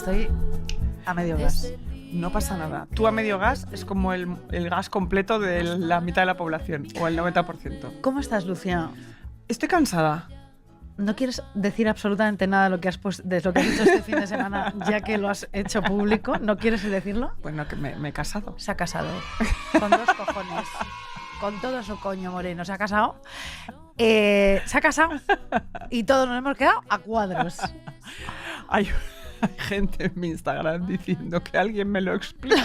estoy a medio gas. No pasa nada. Tú a medio gas es como el gas completo de la mitad de la población, o el 90%. ¿Cómo estás, Lucía? Estoy cansada. ¿No quieres decir absolutamente nada de lo que has dicho este fin de semana, ya que lo has hecho público? ¿No quieres decirlo? Bueno, que me he casado. Se ha casado. Con 2 cojones. Con todo su coño moreno. Se ha casado. Se ha casado. Y todos nos hemos quedado a cuadros. Hay gente en mi Instagram diciendo que alguien me lo explique.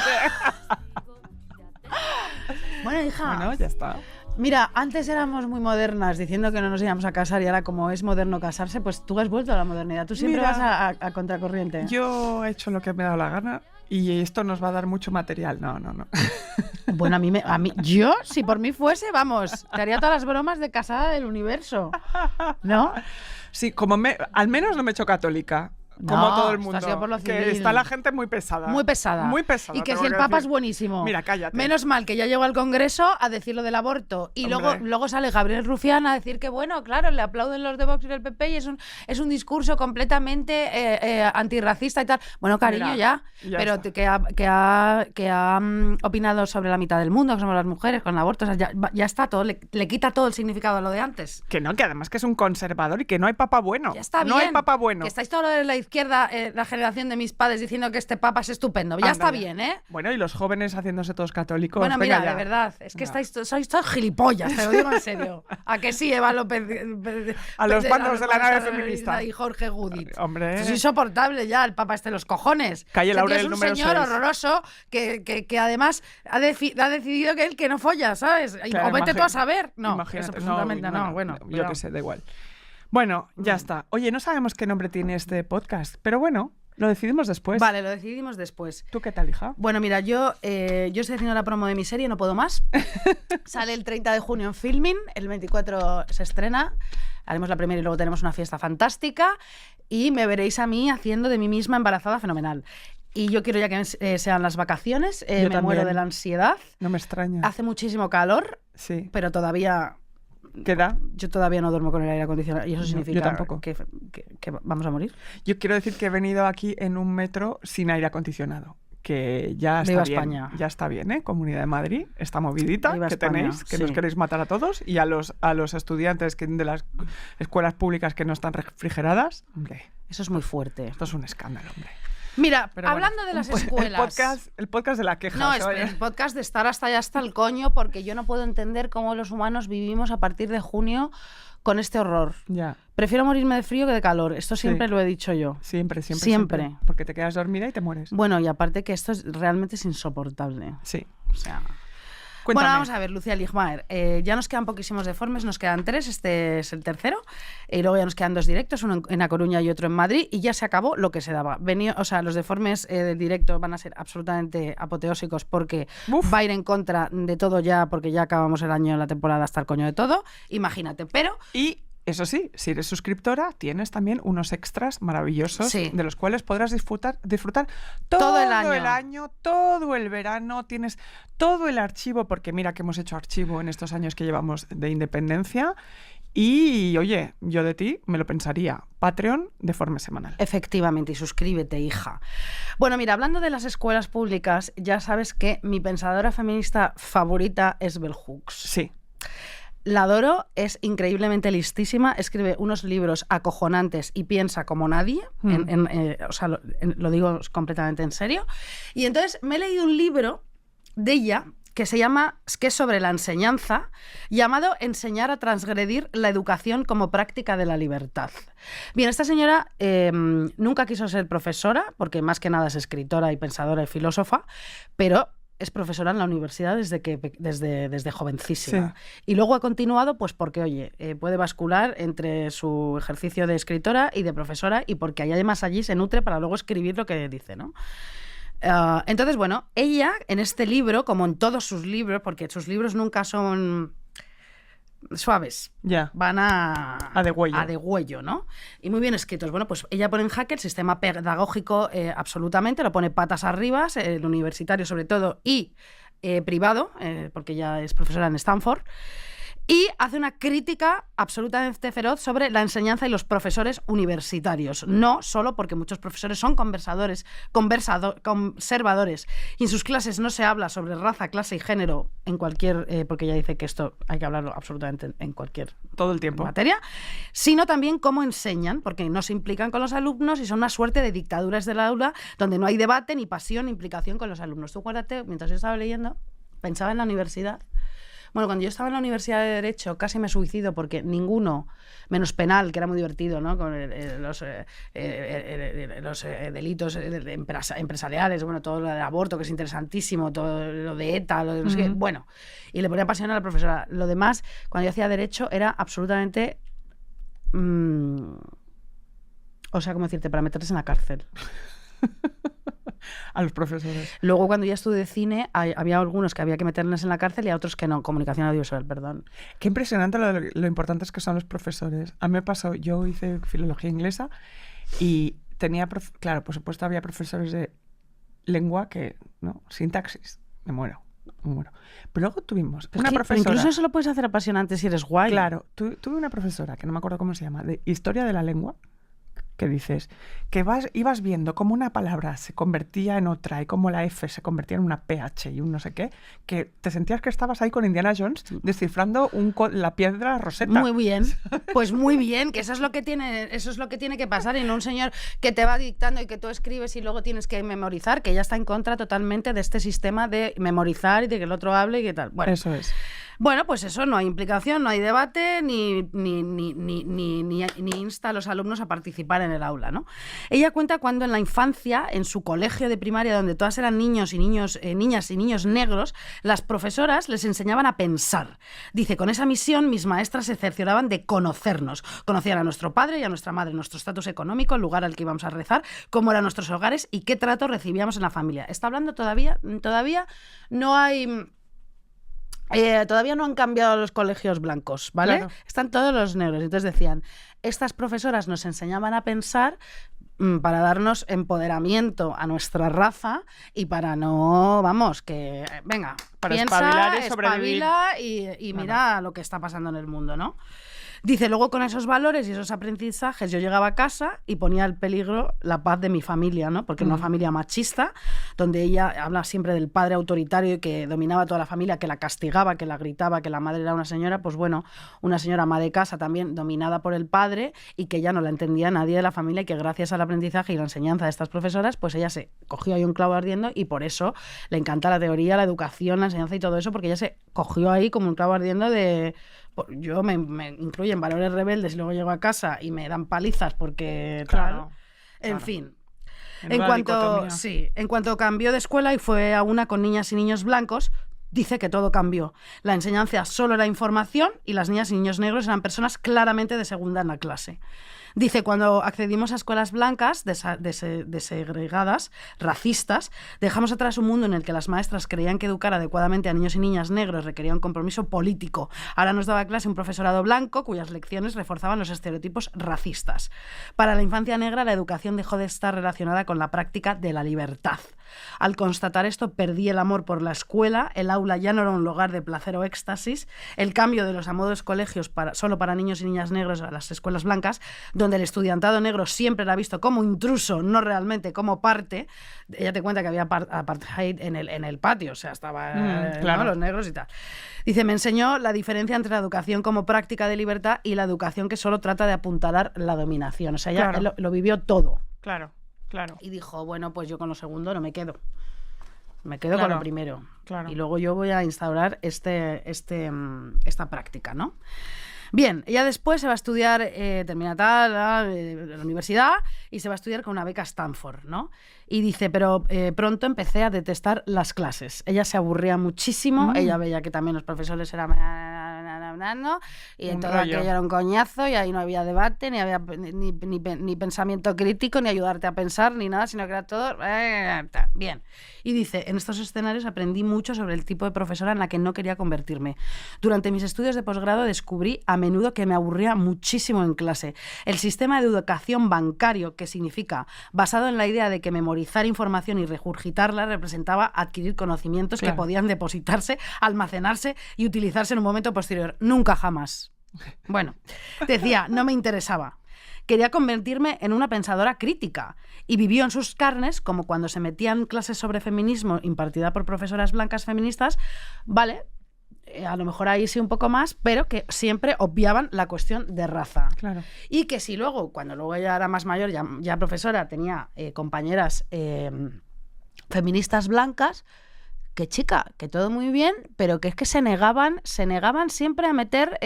Bueno, hija. Bueno, ya está. Mira, antes éramos muy modernas diciendo que no nos íbamos a casar y ahora como es moderno casarse, pues tú has vuelto a la modernidad. Tú siempre vas a contracorriente. Yo he hecho lo que me ha dado la gana y esto nos va a dar mucho material. No. Bueno, yo, si por mí fuese, vamos, te haría todas las bromas de casada del universo, ¿no? Sí, al menos no me he hecho católica. Como todo el mundo. Por lo civil. Que está la gente muy pesada. Muy pesada. Muy pesada. Y que si el Papa es buenísimo. Mira, cállate. Menos mal que ya llegó al Congreso a decir lo del aborto. Y luego sale Gabriel Rufián a decir que, bueno, claro, le aplauden los de Vox y del PP y es un discurso completamente antirracista y tal. Bueno, cariño, Mira, ya. Pero que ha opinado sobre la mitad del mundo, que somos las mujeres, con el aborto. O sea, ya está todo. Le quita todo el significado a lo de antes. Que no, que además que es un conservador y que no hay papa bueno. Ya está bien. No hay papa bueno. Que estáis todo lo de la izquierda, la generación de mis padres diciendo que este papa es estupendo. Ya está bien, ¿eh? Bueno, y los jóvenes haciéndose todos católicos. Bueno, venga, mira, ya. de verdad, es que sois todos gilipollas, te lo digo en serio. ¿A que sí, Eva López? A los bandos de la nave feminista. Y Jorge Gudit. Hombre. Esto es insoportable ya, el papa los cojones. Calle Laurel, es un número señor 6. horroroso que además ha decidido que él que no folla, ¿sabes? Claro, o vete tú a saber. No, imagínate. eso absolutamente no. Bueno, yo qué sé, da igual. Bueno, ya está. Oye, no sabemos qué nombre tiene este podcast, pero bueno, lo decidimos después. Vale, lo decidimos después. ¿Tú qué tal, hija? Bueno, mira, yo estoy haciendo la promo de mi serie, No Puedo Más. Sale el 30 de junio en Filmin, el 24 se estrena. Haremos la primera y luego tenemos una fiesta fantástica. Y me veréis a mí haciendo de mí misma embarazada fenomenal. Y yo quiero ya que sean las vacaciones. Me también. muero de la ansiedad. No me extraña. Hace muchísimo calor, Sí. pero todavía... ¿Qué da? Yo todavía no duermo con el aire acondicionado y eso significa yo tampoco. Que vamos a morir. Yo quiero decir que he venido aquí en un metro sin aire acondicionado. Que ya está Viva bien. España. Ya está bien, ¿eh? Comunidad de Madrid, esta movidita Viva que España, tenéis, que sí. nos queréis matar a todos. Y a los estudiantes de las escuelas públicas que no están refrigeradas. Hombre, Eso es muy fuerte. esto es un escándalo, hombre. Mira, Pero hablando bueno, de las escuelas... El podcast de la queja. No, es ¿sabes? el podcast de estar hasta el coño, porque yo no puedo entender cómo los humanos vivimos a partir de junio con este horror. Ya. Prefiero morirme de frío que de calor. Esto siempre lo he dicho yo. Siempre. Porque te quedas dormida y te mueres. Bueno, y aparte que esto realmente es insoportable. Sí. O sea... Cuéntame. Bueno, vamos a ver, Lucía Ligmaer. Ya nos quedan poquísimos deformes, nos quedan 3, este es el tercero. Y luego ya nos quedan 2 directos, uno en A Coruña y otro en Madrid. Y ya se acabó lo que se daba. Los deformes del directo van a ser absolutamente apoteósicos porque va a ir en contra de todo ya, porque ya acabamos el año, la temporada hasta el coño de todo. Imagínate, pero... Y... Eso sí, si eres suscriptora, tienes también unos extras maravillosos de los cuales podrás disfrutar todo el año, todo el verano. Tienes todo el archivo, porque mira que hemos hecho archivo en estos años que llevamos de independencia. Y, oye, yo de ti me lo pensaría. Patreon de forma semanal. Efectivamente, y suscríbete, hija. Bueno, mira, hablando de las escuelas públicas, ya sabes que mi pensadora feminista favorita es Bell Hooks. Sí. La adoro, es increíblemente listísima, escribe unos libros acojonantes y piensa como nadie, lo digo completamente en serio. Y entonces me he leído un libro de ella que se llama, que es sobre la enseñanza, llamado Enseñar a transgredir la educación como práctica de la libertad. Bien, esta señora nunca quiso ser profesora, porque más que nada es escritora y pensadora y filósofa, pero... es profesora en la universidad desde jovencísima. Sí. Y luego ha continuado pues porque, oye, puede bascular entre su ejercicio de escritora y de profesora y porque además allí se nutre para luego escribir lo que dice, ¿no? Entonces, bueno, ella en este libro, como en todos sus libros, porque sus libros nunca son... suaves, van a degüello, ¿no? Y muy bien escritos. Bueno, pues ella pone en jaque el sistema pedagógico absolutamente, lo pone patas arriba, el universitario sobre todo, y privado, porque ella es profesora en Stanford. Y hace una crítica absolutamente feroz sobre la enseñanza y los profesores universitarios. No solo porque muchos profesores son conservadores, y en sus clases no se habla sobre raza, clase y género en cualquier, porque ella dice que esto hay que hablarlo absolutamente en cualquier todo el tiempo materia, sino también cómo enseñan, porque no se implican con los alumnos y son una suerte de dictaduras del aula donde no hay debate, ni pasión, ni implicación con los alumnos. Tú acuérdate, mientras yo estaba leyendo, pensaba en la universidad. Bueno, cuando yo estaba en la Universidad de Derecho casi me suicido porque ninguno, menos penal, que era muy divertido, ¿no? Con los delitos empresariales, bueno, todo lo del aborto, que es interesantísimo, todo lo de ETA, lo de no sé qué, bueno, y le ponía pasión a la profesora. Lo demás, cuando yo hacía Derecho, era absolutamente... o sea, ¿cómo decirte? Para meterse en la cárcel. A los profesores. Luego, cuando ya estudié cine, había algunos que había que meterles en la cárcel y a otros que no. Comunicación audiovisual, perdón. Qué impresionante lo importantes que son los profesores. A mí me pasó, yo hice filología inglesa y tenía, claro, por supuesto había profesores de lengua que, no, sintaxis, me muero. Pero luego tuvimos una profesora... Incluso eso lo puedes hacer apasionante si eres guay. Claro, tuve una profesora, que no me acuerdo cómo se llama, de historia de la lengua, que dices que ibas viendo cómo una palabra se convertía en otra y cómo la F se convertía en una PH y un no sé qué, que te sentías que estabas ahí con Indiana Jones descifrando la piedra Rosetta. Muy bien, pues muy bien, que eso es lo que tiene que pasar y no un señor que te va dictando y que tú escribes y luego tienes que memorizar, que ella está en contra totalmente de este sistema de memorizar y de que el otro hable y qué tal. Bueno, eso es. Bueno, pues eso, no hay implicación, no hay debate, ni insta a los alumnos a participar en el aula, ¿no? Ella cuenta cuando en la infancia, en su colegio de primaria, donde todas eran niñas y niños negros, las profesoras les enseñaban a pensar. Dice, con esa misión mis maestras se cercioraban de conocernos. Conocían a nuestro padre y a nuestra madre, nuestro estatus económico, el lugar al que íbamos a rezar, cómo eran nuestros hogares y qué trato recibíamos en la familia. Está hablando todavía no hay... todavía no han cambiado los colegios blancos, ¿vale? Claro. Están todos los negros. Entonces decían, estas profesoras nos enseñaban a pensar para darnos empoderamiento a nuestra raza y para no, vamos, que venga, para piensa, sobrevivir. espabila y mira lo que está pasando en el mundo, ¿no? Dice, luego con esos valores y esos aprendizajes yo llegaba a casa y ponía en peligro la paz de mi familia, ¿no? Porque era una familia machista, donde ella habla siempre del padre autoritario que dominaba toda la familia, que la castigaba, que la gritaba, que la madre era una señora, pues bueno, una señora ama de casa también dominada por el padre y que ya no la entendía nadie de la familia y que gracias al aprendizaje y la enseñanza de estas profesoras, pues ella se cogió ahí un clavo ardiendo y por eso le encanta la teoría, la educación, la enseñanza y todo eso, porque ella se cogió ahí como un clavo ardiendo de... Yo me incluyen valores rebeldes y luego llego a casa y me dan palizas porque claro, en fin. En cuanto cambió de escuela y fue a una con niñas y niños blancos, dice que todo cambió. La enseñanza solo era información y las niñas y niños negros eran personas claramente de segunda en la clase. Dice, cuando accedimos a escuelas blancas, desegregadas, racistas, dejamos atrás un mundo en el que las maestras creían que educar adecuadamente a niños y niñas negros requería un compromiso político. Ahora nos daba clase un profesorado blanco cuyas lecciones reforzaban los estereotipos racistas. Para la infancia negra, la educación dejó de estar relacionada con la práctica de la libertad. Al constatar esto, perdí el amor por la escuela, el aula ya no era un lugar de placer o éxtasis, el cambio de los amodos colegios solo para niños y niñas negros a las escuelas blancas, donde el estudiantado negro siempre era visto como intruso, no realmente como parte. Ella te cuenta que había apartheid en el patio, o sea, estaban claro. los negros y tal. Dice, me enseñó la diferencia entre la educación como práctica de libertad y la educación que solo trata de apuntalar la dominación. O sea, ella lo vivió todo. Claro. Y dijo, bueno, pues yo con lo segundo no me quedo. Me quedo con lo primero. Claro. Y luego yo voy a instaurar esta práctica, ¿no? Bien, ella después se va a estudiar, termina la universidad y se va a estudiar con una beca Stanford, ¿no? Y dice, pero pronto empecé a detestar las clases. Ella se aburría muchísimo, ella veía que también los profesores eran... y todo aquello era un coñazo y ahí no había debate, ni había ni pensamiento crítico, ni ayudarte a pensar, ni nada, sino que era todo... Bien. Y dice, en estos escenarios aprendí mucho sobre el tipo de profesora en la que no quería convertirme. Durante mis estudios de posgrado descubrí a menudo que me aburría muchísimo en clase. El sistema de educación bancario, que significa basado en la idea de que memorizar información y regurgitarla representaba adquirir conocimientos que podían depositarse, almacenarse y utilizarse en un momento posterior. nunca jamás. Bueno, decía, no me interesaba. Quería convertirme en una pensadora crítica y vivió en sus carnes como cuando se metía en clases sobre feminismo impartida por profesoras blancas feministas, ¿vale? A lo mejor ahí sí un poco más, pero que siempre obviaban la cuestión de raza. Claro. Y que si luego, cuando luego ella era más mayor, ya profesora, tenía compañeras feministas blancas, que chica, que todo muy bien, pero que es que se negaban siempre a meter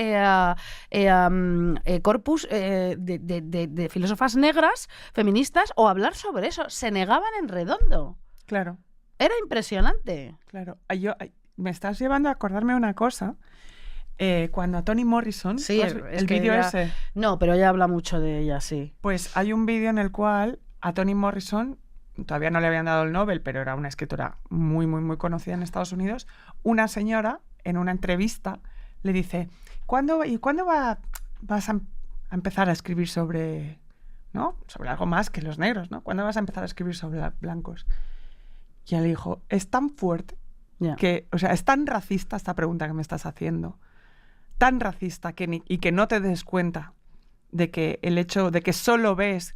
corpus de filósofas negras, feministas, o hablar sobre eso. Se negaban en redondo. Claro. Era impresionante. Claro. Me estás llevando a acordarme una cosa. Cuando a Toni Morrison, sí, el vídeo ese. No, pero ella habla mucho de ella, sí. Pues hay un vídeo en el cual a Toni Morrison, todavía no le habían dado el Nobel, pero era una escritora muy, muy, muy conocida en Estados Unidos, una señora en una entrevista le dice, ¿cuándo vas a empezar a escribir sobre, ¿no? sobre algo más que los negros, ¿no? ¿Cuándo vas a empezar a escribir sobre blancos? Y él dijo, es tan fuerte que, o sea, es tan racista esta pregunta que me estás haciendo, tan racista y que no te des cuenta de que el hecho de que solo ves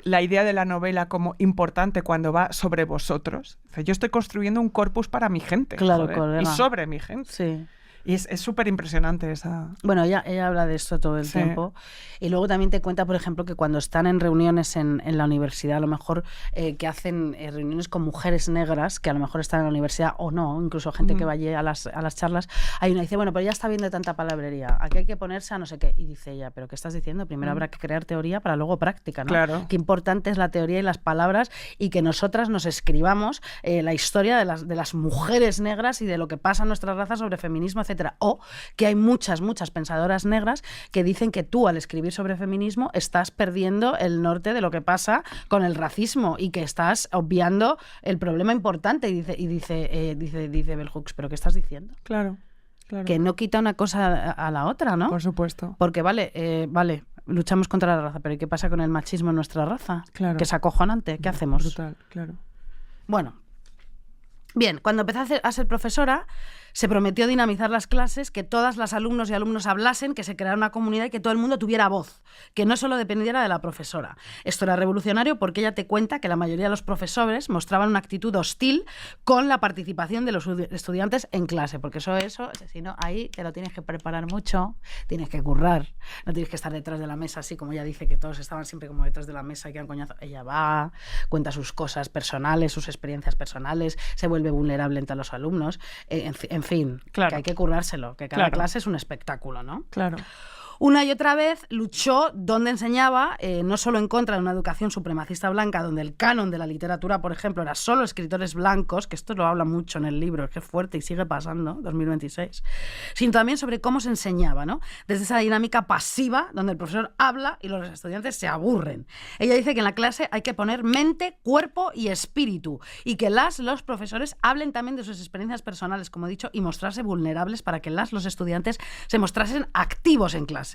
la idea de la novela como importante cuando va sobre vosotros. O sea, yo estoy construyendo un corpus para mi gente. Claro, y sobre mi gente. Sí. Y es súper impresionante esa... Bueno, ella habla de esto todo el tiempo. Y luego también te cuenta, por ejemplo, que cuando están en reuniones en la universidad, a lo mejor que hacen reuniones con mujeres negras, que a lo mejor están en la universidad o no, incluso gente que vaya a las charlas, hay una que dice, bueno, pero ya está bien de tanta palabrería, aquí hay que ponerse a no sé qué. Y dice ella, ¿pero qué estás diciendo? Primero habrá que crear teoría para luego práctica, ¿no? Claro. Qué importante es la teoría y las palabras y que nosotras nos escribamos la historia de las mujeres negras y de lo que pasa en nuestra raza sobre feminismo, etcétera. O que hay muchas pensadoras negras que dicen que tú al escribir sobre feminismo estás perdiendo el norte de lo que pasa con el racismo y que estás obviando el problema importante. Y dice Bell Hooks, ¿pero qué estás diciendo? Claro. Que no quita una cosa a la otra, ¿no? Por supuesto. Porque vale, luchamos contra la raza, pero ¿y qué pasa con el machismo en nuestra raza? Claro. Que es acojonante. ¿Qué hacemos? Brutal, claro. Bueno, bien, cuando empecé a ser profesora, se prometió dinamizar las clases, que todas las alumnos y alumnos hablasen, que se creara una comunidad y que todo el mundo tuviera voz, que no solo dependiera de la profesora. Esto era revolucionario porque ella te cuenta que la mayoría de los profesores mostraban una actitud hostil con la participación de los estudiantes en clase, porque eso, si no, ahí te lo tienes que preparar mucho, tienes que currar, no tienes que estar detrás de la mesa, así como ella dice que todos estaban siempre como detrás de la mesa y que dan coñazo. Ella va, cuenta sus cosas personales, sus experiencias personales, se vuelve vulnerable entre los alumnos, en fin, claro. Que hay que currárselo, que cada clase es un espectáculo, ¿no? Claro. Una y otra vez luchó donde enseñaba, no solo en contra de una educación supremacista blanca, donde el canon de la literatura, por ejemplo, era solo escritores blancos, que esto lo habla mucho en el libro, es que es fuerte y sigue pasando, 2026, sino también sobre cómo se enseñaba, ¿no? Desde esa dinámica pasiva, donde el profesor habla y los estudiantes se aburren. Ella dice que en la clase hay que poner mente, cuerpo y espíritu, y que los profesores hablen también de sus experiencias personales, como he dicho, y mostrarse vulnerables para que los estudiantes se mostrasen activos en clase.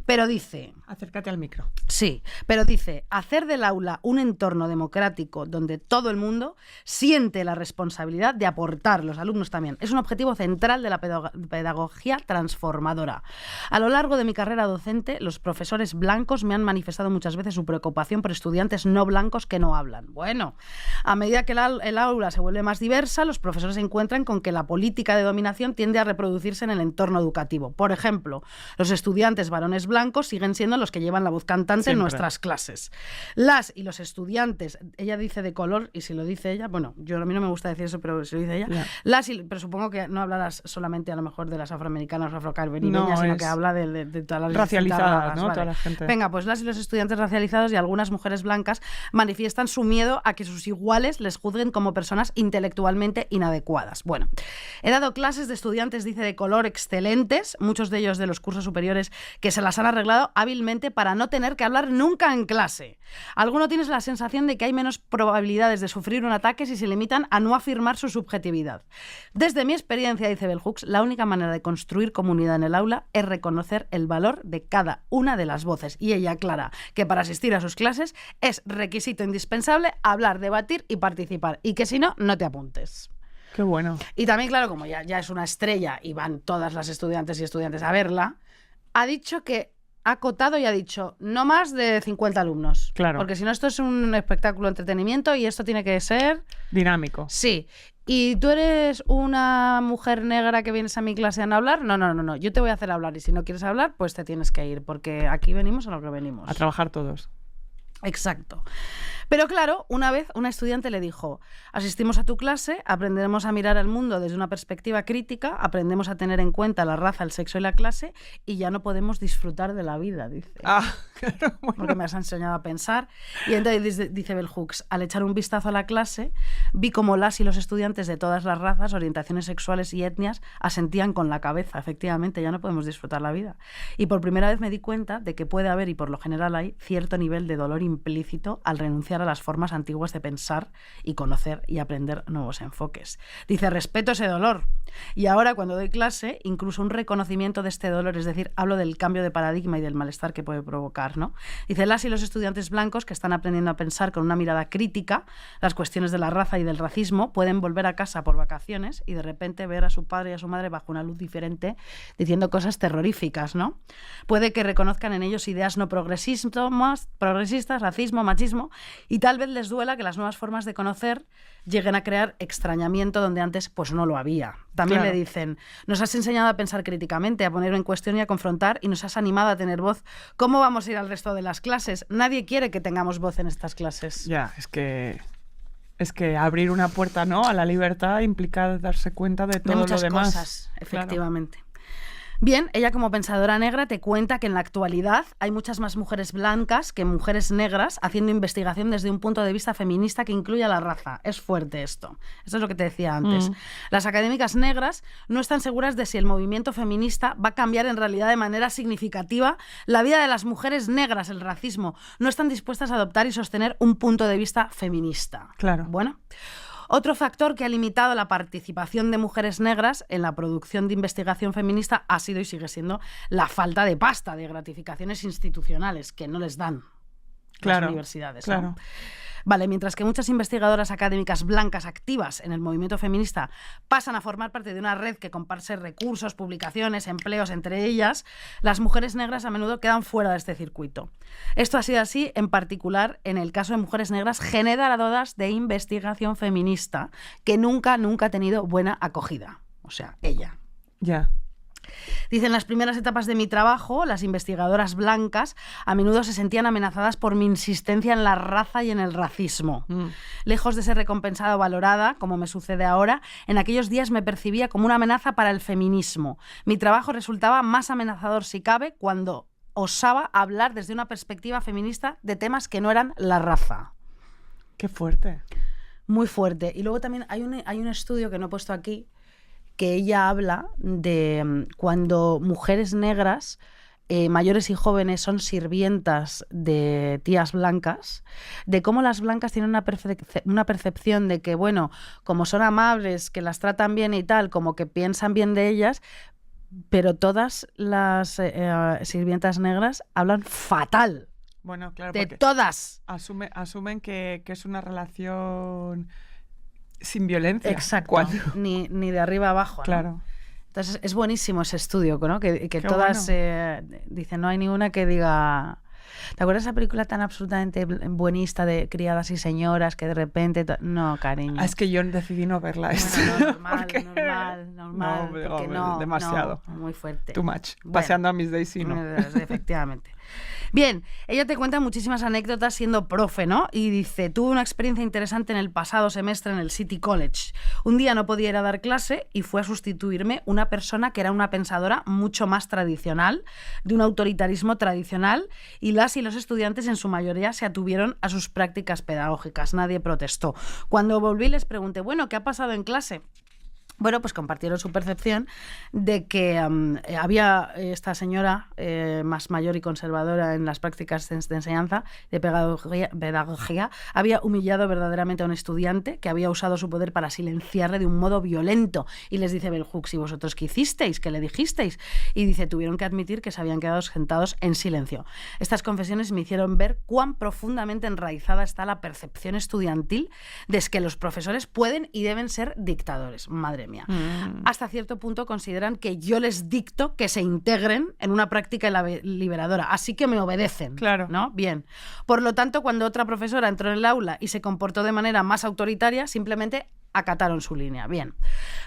Pero dice... Acércate al micro. Sí, pero dice, hacer del aula un entorno democrático donde todo el mundo siente la responsabilidad de aportar, los alumnos también, es un objetivo central de la pedagogía transformadora. A lo largo de mi carrera docente, los profesores blancos me han manifestado muchas veces su preocupación por estudiantes no blancos que no hablan. Bueno, a medida que el aula se vuelve más diversa, los profesores se encuentran con que la política de dominación tiende a reproducirse en el entorno educativo. Por ejemplo, los estudiantes varones blancos siguen siendo los que llevan la voz cantante siempre en nuestras clases. Las y los estudiantes, ella dice de color, y si lo dice ella, bueno, a mí no me gusta decir eso, pero si lo dice ella, pero supongo que no hablarás solamente a lo mejor de las afroamericanas o afrocaribeñas, sino que habla de todas las racializadas, ¿no? Vale. Toda la gente. Venga, pues las y los estudiantes racializados y algunas mujeres blancas manifiestan su miedo a que sus iguales les juzguen como personas intelectualmente inadecuadas. Bueno, he dado clases de estudiantes, dice, de color excelentes, muchos de ellos de los cursos superiores que se las han arreglado hábilmente para no tener que hablar nunca en clase. Alguno tienes la sensación de que hay menos probabilidades de sufrir un ataque si se limitan a no afirmar su subjetividad. Desde mi experiencia, dice Bell Hooks, la única manera de construir comunidad en el aula es reconocer el valor de cada una de las voces. Y ella aclara que para asistir a sus clases es requisito indispensable hablar, debatir y participar. Y que si no, no te apuntes. Qué bueno. Y también, claro, como ya es una estrella y van todas las estudiantes y estudiantes a verla, ha dicho que ha acotado y ha dicho no más de 50 alumnos. Claro. Porque si no, esto es un espectáculo de entretenimiento y esto tiene que ser... dinámico. Sí. ¿Y tú eres una mujer negra que vienes a mi clase a hablar? No. Yo te voy a hacer hablar y si no quieres hablar, pues te tienes que ir porque aquí venimos a lo que venimos. A trabajar todos. Exacto. Pero claro, una vez una estudiante le dijo, asistimos a tu clase, aprenderemos a mirar al mundo desde una perspectiva crítica, aprendemos a tener en cuenta la raza, el sexo y la clase y ya no podemos disfrutar de la vida, dice. Claro, bueno. Porque me has enseñado a pensar. Y entonces dice Bell Hooks, al echar un vistazo a la clase, vi cómo las y los estudiantes de todas las razas, orientaciones sexuales y etnias asentían con la cabeza. Efectivamente, ya no podemos disfrutar la vida. Y por primera vez me di cuenta de que puede haber, y por lo general hay, cierto nivel de dolor implícito al renunciar a las formas antiguas de pensar y conocer y aprender nuevos enfoques. Dice, respeto ese dolor. Y ahora, cuando doy clase, incluso un reconocimiento de este dolor, es decir, hablo del cambio de paradigma y del malestar que puede provocar, ¿no? Dice, las y los estudiantes blancos que están aprendiendo a pensar con una mirada crítica las cuestiones de la raza y del racismo pueden volver a casa por vacaciones y de repente ver a su padre y a su madre bajo una luz diferente diciendo cosas terroríficas, ¿no? Puede que reconozcan en ellos ideas no progresistas, racismo, machismo, y tal vez les duela que las nuevas formas de conocer lleguen a crear extrañamiento donde antes pues no lo había. También le dicen, nos has enseñado a pensar críticamente, a poner en cuestión y a confrontar y nos has animado a tener voz. ¿Cómo vamos a ir al resto de las clases? Nadie quiere que tengamos voz en estas clases. Ya, es que abrir una puerta, ¿no?, a la libertad implica darse cuenta de todo muchas lo demás. Cosas, efectivamente. Claro. Bien, ella como pensadora negra te cuenta que en la actualidad hay muchas más mujeres blancas que mujeres negras haciendo investigación desde un punto de vista feminista que incluye a la raza. Es fuerte esto. Esto es lo que te decía antes. Las académicas negras no están seguras de si el movimiento feminista va a cambiar en realidad de manera significativa la vida de las mujeres negras, el racismo. No están dispuestas a adoptar y sostener un punto de vista feminista. Claro. Bueno. Otro factor que ha limitado la participación de mujeres negras en la producción de investigación feminista ha sido y sigue siendo la falta de pasta, de gratificaciones institucionales que no les dan las universidades. Claro. ¿No? Vale, mientras que muchas investigadoras académicas blancas activas en el movimiento feminista pasan a formar parte de una red que comparte recursos, publicaciones, empleos entre ellas, las mujeres negras a menudo quedan fuera de este circuito. Esto ha sido así, en particular, en el caso de mujeres negras generadoras de investigación feminista, que nunca ha tenido buena acogida. O sea, ella. Ya. Dice, en las primeras etapas de mi trabajo, las investigadoras blancas a menudo se sentían amenazadas por mi insistencia en la raza y en el racismo. Lejos de ser recompensada o valorada, como me sucede ahora, en aquellos días me percibía como una amenaza para el feminismo. Mi trabajo resultaba más amenazador, si cabe, cuando osaba hablar desde una perspectiva feminista de temas que no eran la raza. ¡Qué fuerte! Muy fuerte. Y luego también hay un estudio que no he puesto aquí, que ella habla de cuando mujeres negras, mayores y jóvenes, son sirvientas de tías blancas, de cómo las blancas tienen una percepción de que, bueno, como son amables, que las tratan bien y tal, como que piensan bien de ellas, pero todas las sirvientas negras hablan fatal. Bueno, claro, de todas. Asumen que es una relación sin violencia. Exacto. Ni de arriba a abajo, ¿no? Claro. Entonces es buenísimo ese estudio, ¿no? Que todas dicen, no hay ninguna que diga... ¿Te acuerdas de esa película tan absolutamente buenista de criadas y señoras que de repente... No, cariño. Es que yo decidí no verla. Bueno, normal. No, demasiado. No, muy fuerte. Too much. Bueno, paseando a mis days y no. Efectivamente. Bien, ella te cuenta muchísimas anécdotas siendo profe, ¿no? Y dice, tuve una experiencia interesante en el pasado semestre en el City College. Un día no podía ir a dar clase y fue a sustituirme una persona que era una pensadora mucho más tradicional, de un autoritarismo tradicional, y las y los estudiantes en su mayoría se atuvieron a sus prácticas pedagógicas. Nadie protestó. Cuando volví les pregunté, bueno, ¿qué ha pasado en clase? Bueno, pues compartieron su percepción de que había esta señora más mayor y conservadora en las prácticas de enseñanza, de pedagogía, había humillado verdaderamente a un estudiante que había usado su poder para silenciarle de un modo violento. Y les dice Bell Hooks, ¿y vosotros qué hicisteis? ¿Qué le dijisteis? Y dice, tuvieron que admitir que se habían quedado sentados en silencio. Estas confesiones me hicieron ver cuán profundamente enraizada está la percepción estudiantil de que los profesores pueden y deben ser dictadores. Madre mía. Hasta cierto punto consideran que yo les dicto que se integren en una práctica liberadora, así que me obedecen. Claro. ¿No? Bien. Por lo tanto, cuando otra profesora entró en el aula y se comportó de manera más autoritaria, simplemente acataron su línea. Bien.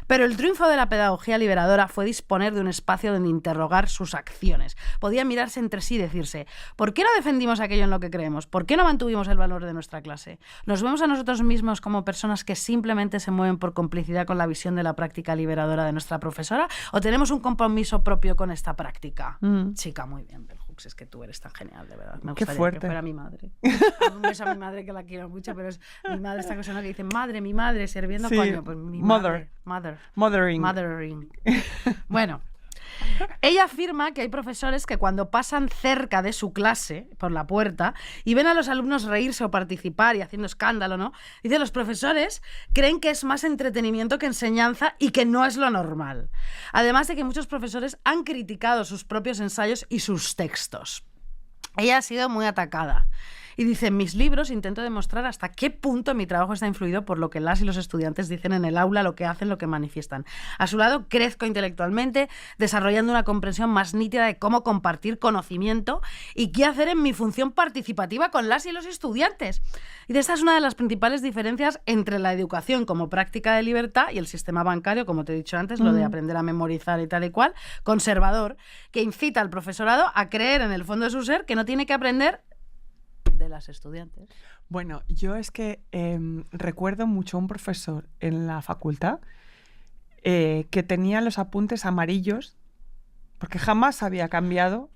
Pero el triunfo de la pedagogía liberadora fue disponer de un espacio donde interrogar sus acciones. Podía mirarse entre sí y decirse, ¿por qué no defendimos aquello en lo que creemos? ¿Por qué no mantuvimos el valor de nuestra clase? ¿Nos vemos a nosotros mismos como personas que simplemente se mueven por complicidad con la visión de la práctica liberadora de nuestra profesora? ¿O tenemos un compromiso propio con esta práctica? Chica, muy bien, Bell Hooks, es que tú eres tan genial, de verdad. Me gustaría que fuera mi madre. Un beso a mi madre, que la quiero mucho, pero es mi madre, esta persona que dice, madre, mi madre, serviendo, sí, coño, pues mi mother. Mothering. Bueno, ella afirma que hay profesores que cuando pasan cerca de su clase, por la puerta, y ven a los alumnos reírse o participar y haciendo escándalo, ¿no? Dice, los profesores creen que es más entretenimiento que enseñanza y que no es lo normal. Además de que muchos profesores han criticado sus propios ensayos y sus textos. Ella ha sido muy atacada. Y dice, en mis libros intento demostrar hasta qué punto mi trabajo está influido por lo que las y los estudiantes dicen en el aula, lo que hacen, lo que manifiestan. A su lado, crezco intelectualmente, desarrollando una comprensión más nítida de cómo compartir conocimiento y qué hacer en mi función participativa con las y los estudiantes. Y esta es una de las principales diferencias entre la educación como práctica de libertad y el sistema bancario, como te he dicho antes, lo de aprender a memorizar y tal y cual, conservador, que incita al profesorado a creer en el fondo de su ser que no tiene que aprender de las estudiantes. Bueno, yo es que recuerdo mucho a un profesor en la facultad que tenía los apuntes amarillos porque jamás había cambiado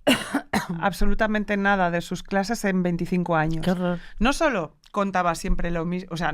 absolutamente nada de sus clases en 25 años. Qué horror. No solo contaba siempre lo mismo, o sea,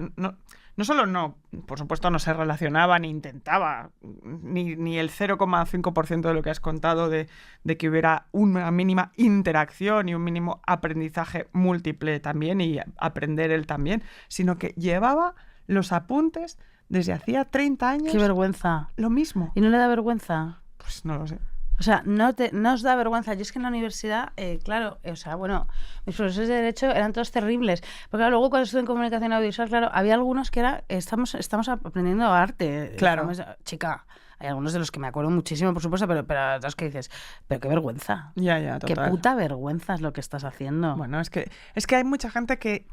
no solo no, por supuesto no se relacionaba ni intentaba, ni el 0,5% de lo que has contado de que hubiera una mínima interacción y un mínimo aprendizaje múltiple también y aprender él también, sino que llevaba los apuntes desde hacía 30 años. ¡Qué vergüenza! Lo mismo. ¿Y no le da vergüenza? Pues no lo sé. O sea, no os da vergüenza. Yo es que en la universidad, claro, o sea, bueno, mis profesores de Derecho eran todos terribles. Porque claro, luego cuando estuve en comunicación audiovisual, claro, había algunos que estamos aprendiendo arte. Claro. Chica, hay algunos de los que me acuerdo muchísimo, por supuesto, pero otros que dices, pero qué vergüenza. Ya, total. Qué puta vergüenza es lo que estás haciendo. Bueno, es que hay mucha gente que,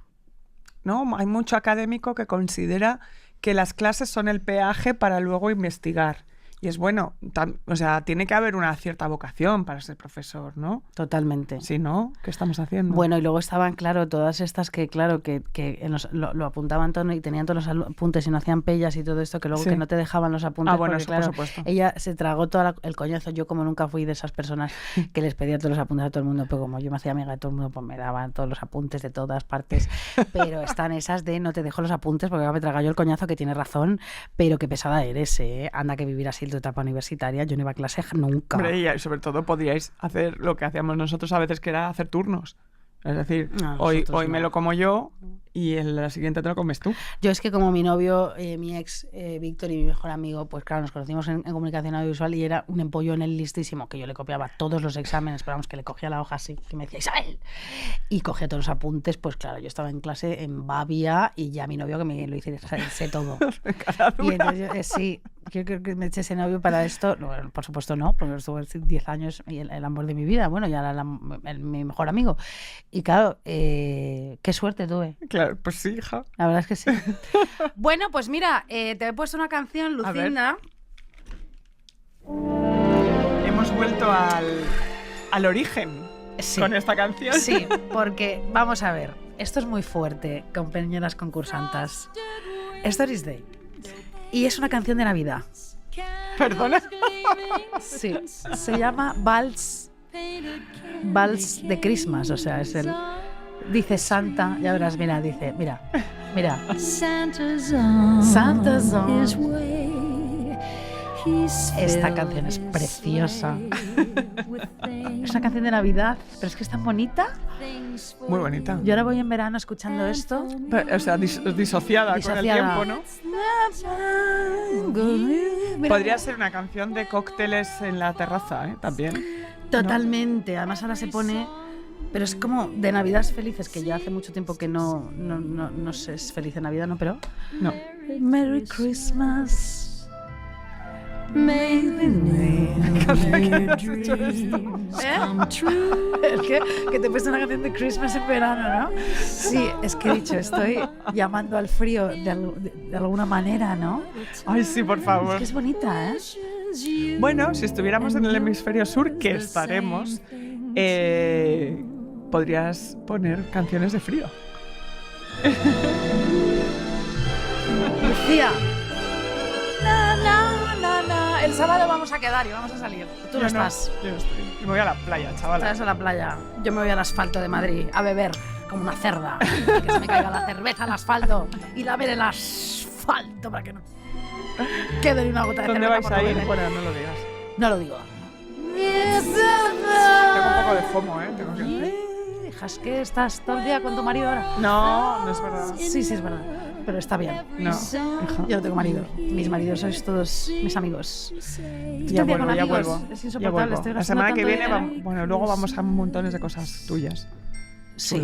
¿no? Hay mucho académico que considera que las clases son el peaje para luego investigar. Y es bueno, o sea, tiene que haber una cierta vocación para ser profesor, ¿no? Totalmente. Si no, ¿qué estamos haciendo? Bueno, y luego estaban, claro, todas estas que, claro, que lo apuntaban todo y tenían todos los apuntes y no hacían pellas y todo esto, que luego que no te dejaban los apuntes. Bueno, porque, eso, claro, por supuesto. Ella se tragó todo el coñazo. Yo, como nunca fui de esas personas que les pedía todos los apuntes a todo el mundo, pero como yo me hacía amiga de todo el mundo, pues me daban todos los apuntes de todas partes. Pero están esas de no te dejo los apuntes porque me traga yo el coñazo, que tiene razón, pero qué pesada eres, ¿eh? Anda que vivir así en tu etapa universitaria. Yo no iba a clase nunca. Hombre, y sobre todo podríais hacer lo que hacíamos nosotros a veces, que era hacer turnos. Es decir, hoy me lo como yo y en la siguiente te lo comes tú. Yo es que como mi novio, mi ex Víctor y mi mejor amigo, pues claro, nos conocimos en comunicación audiovisual y era un empollón él listísimo, que yo le copiaba todos los exámenes, pero vamos, que le cogía la hoja así, que me decía, Isabel, y cogía todos los apuntes. Pues claro, yo estaba en clase en Babia y ya mi novio que me lo hiciese todo. Y entonces sí, yo creo que me eché ese novio para esto. No, por supuesto no, porque estuve 10 años y el amor de mi vida, bueno, ya era mi mejor amigo. Y claro, qué suerte tuve. Claro, pues sí, hija. La verdad es que sí. Bueno, pues mira, te he puesto una canción, Lucinda. Hemos vuelto al origen con esta canción. Sí, porque, vamos a ver, esto es muy fuerte, compañeras concursantas. Stories Day. Y es una canción de Navidad. ¿Perdona? Sí, se llama Vals de Christmas, o sea, es el... Dice Santa, ya verás, mira. Santa's on his way. Esta canción es preciosa. Es una canción de Navidad, pero es que es tan bonita. Muy bonita. Yo ahora voy en verano escuchando esto. O sea, disociada con el tiempo, ¿no? Podría ser una canción de cócteles en la terraza, ¿eh? También. Totalmente. ¿No? Además ahora se pone... Pero es como de Navidades felices, que ya hace mucho tiempo que no sé, es feliz en Navidad, ¿no? Pero... No. Merry Christmas. May the dreams Es que te he puesto una canción de Christmas en verano, ¿no? Sí, es que he dicho, estoy llamando al frío de alguna manera, ¿no? Ay, sí, por favor. Es que es bonita, ¿eh? Bueno, si estuviéramos en el hemisferio sur, que estaremos, podrías poner canciones de frío. Lucía. El sábado vamos a quedar y vamos a salir. Tú no estás. Yo no estoy. Me voy a la playa, chaval. Estás a la playa. Yo me voy al asfalto de Madrid a beber como una cerda. Y que se me caiga la cerveza al asfalto y lamer el asfalto para que no quede ni una gota de cerveza. ¿Dónde vais a ir? Bueno, no lo digas. No lo digo. Tengo un poco de FOMO, ¿eh? Tengo que decir. Hija, es que estás todo el día con tu marido ahora. No, no es verdad. Sí, es verdad. Pero está bien. No, hija. Yo no tengo marido. Mis maridos sois todos mis amigos. Ya vuelvo. Es insoportable. Estoy la semana que viene, bueno, luego vamos a montones de cosas tuyas. Sí.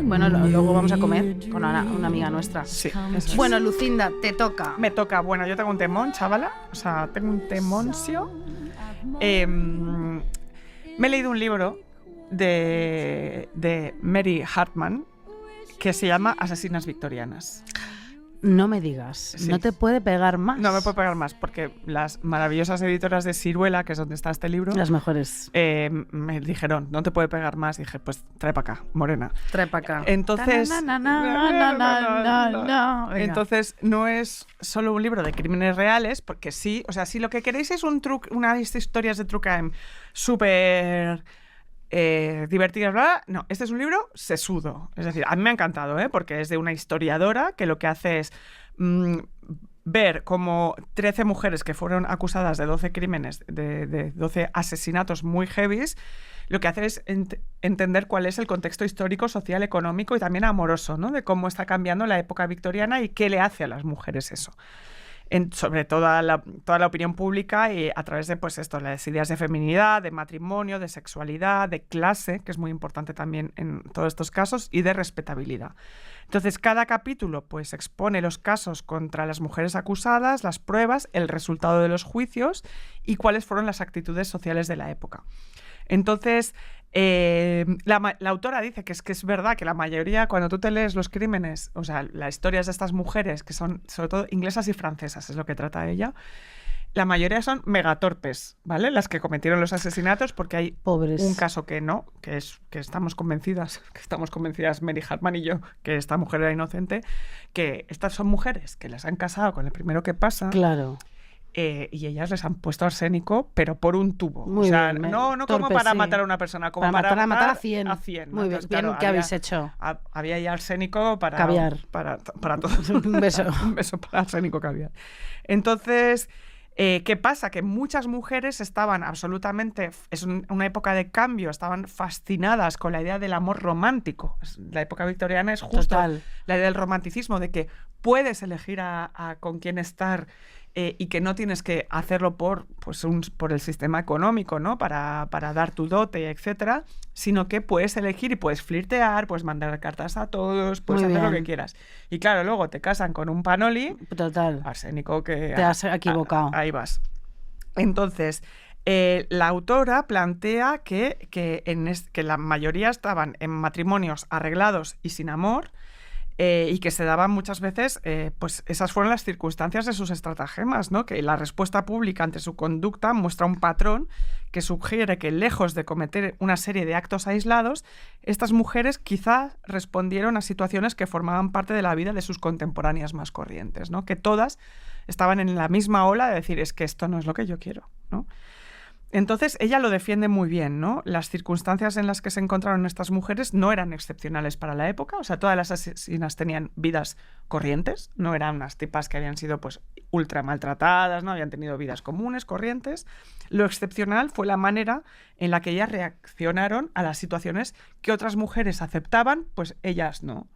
Bueno, luego vamos a comer con una amiga nuestra. Sí. Bueno, Lucinda, te toca. Me toca. Bueno, yo tengo un temón, chavala. O sea, tengo un temoncio. Me he leído un libro de Mary Hartman que se llama Asesinas Victorianas. No me digas, sí. No te puede pegar más. No me puede pegar más, porque las maravillosas editoras de Siruela, que es donde está este libro, las mejores, me dijeron, no te puede pegar más. Y dije, pues trae para acá, morena. Trae para acá. Entonces, entonces no es solo un libro de crímenes reales, porque sí, o sea, si lo que queréis es unas historias de true crime súper divertidas, bla, no, este es un libro sesudo. Es decir, a mí me ha encantado, porque es de una historiadora que lo que hace es ver cómo 13 mujeres que fueron acusadas de 12 crímenes, de 12 asesinatos muy heavies, lo que hace es entender cuál es el contexto histórico, social, económico y también amoroso, ¿no? De cómo está cambiando la época victoriana y qué le hace a las mujeres eso. Sobre toda la opinión pública y a través de pues esto, las ideas de feminidad, de matrimonio, de sexualidad, de clase, que es muy importante también en todos estos casos, y de respetabilidad. Entonces, cada capítulo pues expone los casos contra las mujeres acusadas, las pruebas, el resultado de los juicios y cuáles fueron las actitudes sociales de la época. Entonces, la autora dice que es verdad que la mayoría, cuando tú te lees los crímenes, o sea, las historias de estas mujeres, que son sobre todo inglesas y francesas, es lo que trata ella, la mayoría son megatorpes, ¿vale? Las que cometieron los asesinatos, porque hay un caso que no, que estamos convencidas, Mary Hartman y yo, que esta mujer era inocente, que estas son mujeres que las han casado con el primero que pasa. Claro. Y ellas les han puesto arsénico, pero por un tubo. Muy o sea, bien, no como para matar a una persona, como para matar a 100. A 100. Muy bien, claro, ¿qué habéis hecho? Había ya arsénico para... Caviar. Para todos. Un beso. Un beso para arsénico caviar. Entonces, ¿qué pasa? Que muchas mujeres estaban absolutamente... Es una época de cambio, estaban fascinadas con la idea del amor romántico. La época victoriana es justo Total. La idea del romanticismo, de que puedes elegir con quién estar... y que no tienes que hacerlo por el sistema económico, ¿no? Para dar tu dote, etcétera, sino que puedes elegir y puedes flirtear, puedes mandar cartas a todos, puedes hacer lo que quieras. Y claro, luego te casan con un panoli. Total. Arsénico que... Te has equivocado. Ahí vas. Entonces, la autora plantea que la mayoría estaban en matrimonios arreglados y sin amor, y que se daban muchas veces, pues esas fueron las circunstancias de sus estratagemas, ¿no? Que la respuesta pública ante su conducta muestra un patrón que sugiere que, lejos de cometer una serie de actos aislados, estas mujeres quizá respondieron a situaciones que formaban parte de la vida de sus contemporáneas más corrientes, ¿no? Que todas estaban en la misma ola de decir, es que esto no es lo que yo quiero, ¿no? Entonces, ella lo defiende muy bien, ¿no? Las circunstancias en las que se encontraron estas mujeres no eran excepcionales para la época, o sea, todas las asesinas tenían vidas corrientes, no eran unas tipas que habían sido, pues, ultra maltratadas, ¿no? Habían tenido vidas comunes, corrientes. Lo excepcional fue la manera en la que ellas reaccionaron a las situaciones que otras mujeres aceptaban, pues ellas no.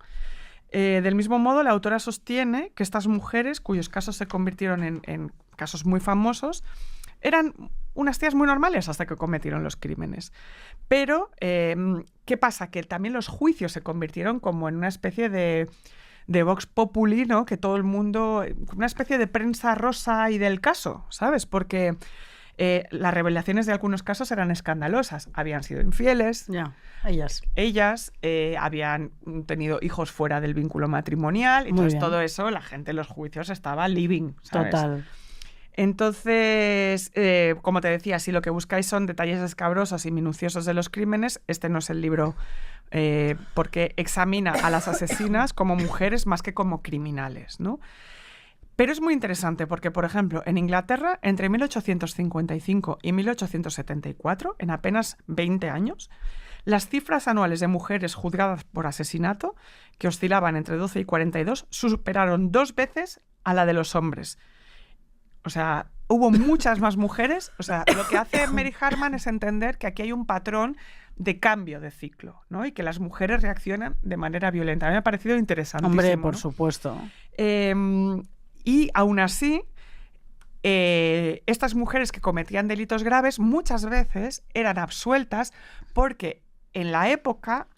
Del mismo modo, la autora sostiene que estas mujeres, cuyos casos se convirtieron en casos muy famosos, eran unas tías muy normales hasta que cometieron los crímenes. Pero, ¿qué pasa? Que también los juicios se convirtieron como en una especie de vox populi, ¿no? Que todo el mundo... Una especie de prensa rosa y del caso, ¿sabes? Porque las revelaciones de algunos casos eran escandalosas. Habían sido infieles. Ya, ellas. Ellas habían tenido hijos fuera del vínculo matrimonial. Entonces, todo eso, la gente en los juicios estaba living, ¿sabes? Total. Entonces, como te decía, si lo que buscáis son detalles escabrosos y minuciosos de los crímenes, este no es el libro, porque examina a las asesinas como mujeres más que como criminales, ¿no? Pero es muy interesante porque, por ejemplo, en Inglaterra, entre 1855 y 1874, en apenas 20 años, las cifras anuales de mujeres juzgadas por asesinato, que oscilaban entre 12 y 42, superaron 2 veces a la de los hombres. O sea, hubo muchas más mujeres. O sea, lo que hace Mary Harman es entender que aquí hay un patrón de cambio de ciclo, ¿no? Y que las mujeres reaccionan de manera violenta. A mí me ha parecido interesantísimo. Hombre, por ¿no? supuesto. Y aún así, estas mujeres que cometían delitos graves muchas veces eran absueltas porque en la época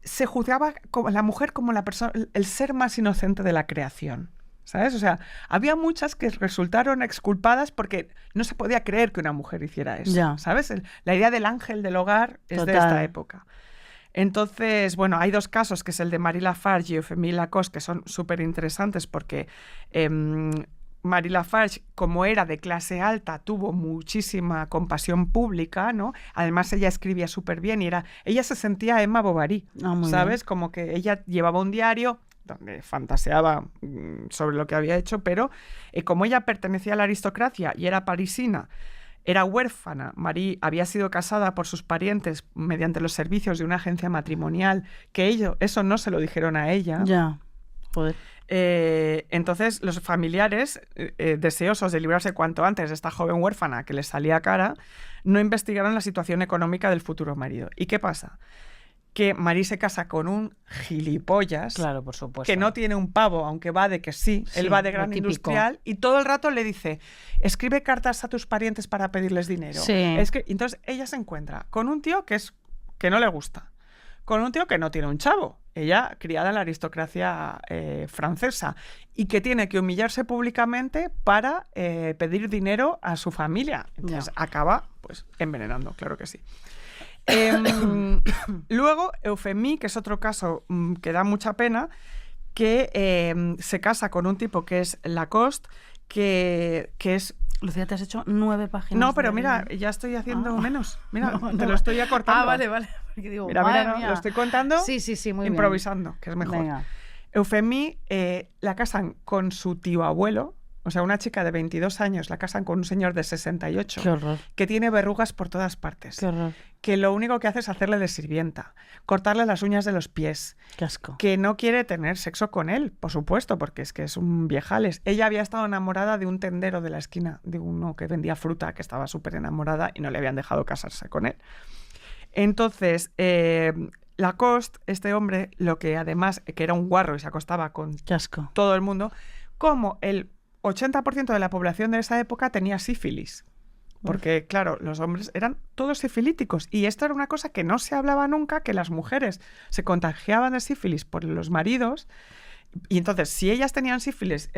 se juzgaba a la mujer como el ser más inocente de la creación. ¿Sabes? O sea, había muchas que resultaron exculpadas porque no se podía creer que una mujer hiciera eso. Ya. ¿Sabes? La idea del ángel del hogar es Total. de esta época. Entonces, bueno, hay 2 casos, que es el de Marie Lafarge y Euphémie Lacoste, que son súper interesantes porque Marie Lafarge, como era de clase alta, tuvo muchísima compasión pública, ¿no? Además, ella escribía súper bien y ella se sentía Emma Bovary, ¿sabes? Bien. Como que ella llevaba un diario donde fantaseaba sobre lo que había hecho, pero como ella pertenecía a la aristocracia y era parisina, era huérfana, Marie había sido casada por sus parientes mediante los servicios de una agencia matrimonial, que eso no se lo dijeron a ella. Ya, joder. Entonces los familiares, deseosos de librarse cuanto antes de esta joven huérfana que les salía cara, no investigaron la situación económica del futuro marido. ¿Y qué pasa? Que Marie se casa con un gilipollas, claro, por supuesto, que no tiene un pavo, aunque va de que sí, él va de gran industrial, y todo el rato le dice, escribe cartas a tus parientes para pedirles dinero. Sí. Entonces ella se encuentra con un tío que no le gusta, con un tío que no tiene un chavo, ella criada en la aristocracia francesa, y que tiene que humillarse públicamente para pedir dinero a su familia. Entonces acaba pues envenenando, claro que sí. Luego, Euphémie, que es otro caso que da mucha pena, que se casa con un tipo que es Lacoste, que es... Lucía, te has hecho 9 páginas. No, pero mira, ya estoy haciendo menos. Mira, te lo estoy acortando. Vale. Porque digo, mira, lo estoy contando. Sí, muy improvisando, bien. Que es mejor. Venga. Euphémie la casan con su tío abuelo. O sea, una chica de 22 años la casan con un señor de 68. Qué horror. Que tiene verrugas por todas partes. Qué horror. Que lo único que hace es hacerle de sirvienta, cortarle las uñas de los pies. Qué asco. Que no quiere tener sexo con él, por supuesto, porque es que es un viejales. Ella había estado enamorada de un tendero de la esquina, de uno que vendía fruta, que estaba súper enamorada y no le habían dejado casarse con él. Entonces, Lacoste, este hombre, lo que además, que era un guarro y se acostaba con todo el mundo, como el 80% de la población de esa época tenía sífilis. Porque, claro, los hombres eran todos sifilíticos. Y esto era una cosa que no se hablaba nunca, que las mujeres se contagiaban de sífilis por los maridos. Y entonces, si ellas tenían sífilis,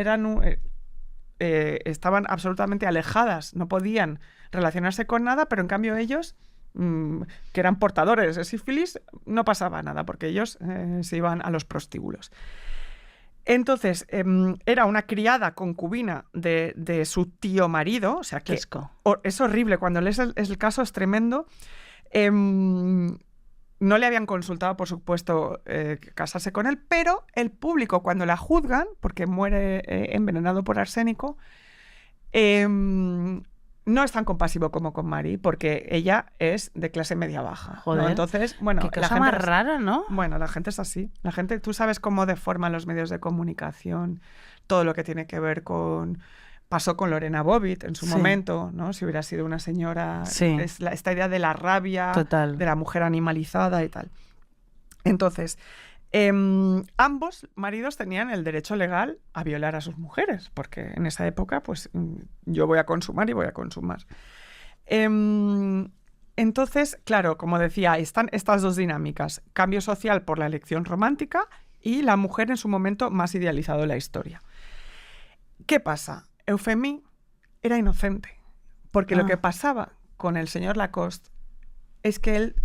estaban absolutamente alejadas, no podían relacionarse con nada, pero en cambio ellos, que eran portadores de sífilis, no pasaba nada, porque ellos se iban a los prostíbulos. Entonces, era una criada concubina de su tío marido, o sea que es horrible, cuando lees el caso es tremendo. No le habían consultado, por supuesto, casarse con él, pero el público, cuando la juzgan, porque muere envenenado por arsénico, no es tan compasivo como con Mary, porque ella es de clase media-baja. Joder. ¿No? Entonces, bueno... Qué cosa más rara, ¿no? Bueno, la gente es así. La gente, tú sabes cómo deforman los medios de comunicación, todo lo que tiene que ver con... Pasó con Lorena Bobbitt en su momento, ¿no? Si hubiera sido una señora... Sí. Esta idea de la rabia, Total. de la mujer animalizada y tal. Entonces... ambos maridos tenían el derecho legal a violar a sus mujeres, porque en esa época, pues, yo voy a consumar y voy a consumar. Entonces, claro, como decía, están estas dos dinámicas: cambio social por la elección romántica y la mujer en su momento más idealizado en la historia. ¿Qué pasa? Eufemie era inocente, porque lo que pasaba con el señor Lacoste es que él,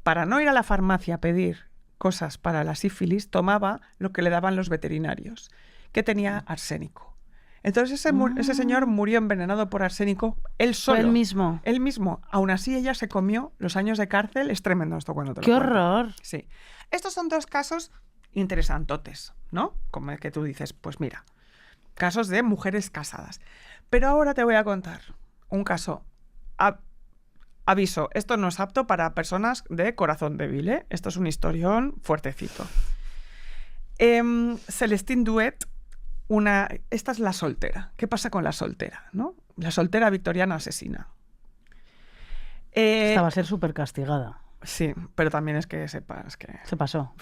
para no ir a la farmacia a pedir cosas para la sífilis, tomaba lo que le daban los veterinarios, que tenía arsénico. Entonces ese señor murió envenenado por arsénico, él solo. ¿Fue él mismo? Él mismo. Aún así ella se comió los años de cárcel. Es tremendo esto cuando te lo ¡Qué cuento. horror! Sí. Estos son dos casos interesantotes, ¿no? Como el que tú dices, pues mira, casos de mujeres casadas. Pero ahora te voy a contar un caso... Aviso, esto no es apto para personas de corazón débil, ¿eh? Esto es un historión fuertecito. Celestine Douet, esta es la soltera. ¿Qué pasa con la soltera, no? La soltera victoriana asesina. Esta va a ser súper castigada. Sí, pero también es que sepas que... Se pasó.